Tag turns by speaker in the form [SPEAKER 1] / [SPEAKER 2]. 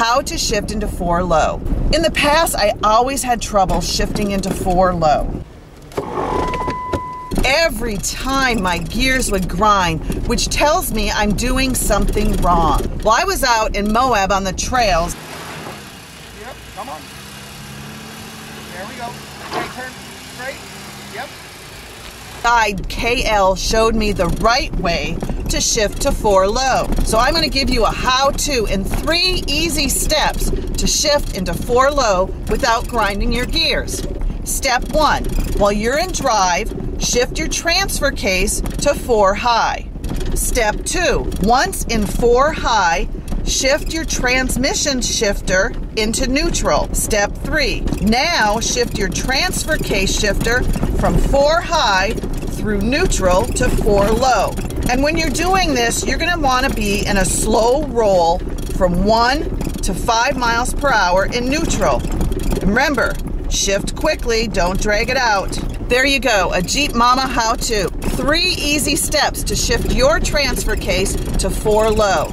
[SPEAKER 1] how to shift into 4 low. In the past, I always had trouble shifting into 4 low. Every time my gears would grind, which tells me I'm doing something wrong. Well, I was out in Moab on the trails.
[SPEAKER 2] Yep, come on. There we go. Okay, turn straight. Yep.
[SPEAKER 1] Guide KL showed me the right way to shift to 4 low. So I'm going to give you a how-to in 3 easy steps to shift into 4 low without grinding your gears. Step 1, while you're in drive, shift your transfer case to 4 high. Step 2, once in 4 high, shift your transmission shifter into neutral. Step 3, now shift your transfer case shifter from 4 high through neutral to 4 low. And when you're doing this, you're going to want to be in a slow roll from 1 to 5 miles per hour in neutral. Remember, shift quickly, don't drag it out. There you go, a Jeep Mama how-to. 3 easy steps to shift your transfer case to 4 low.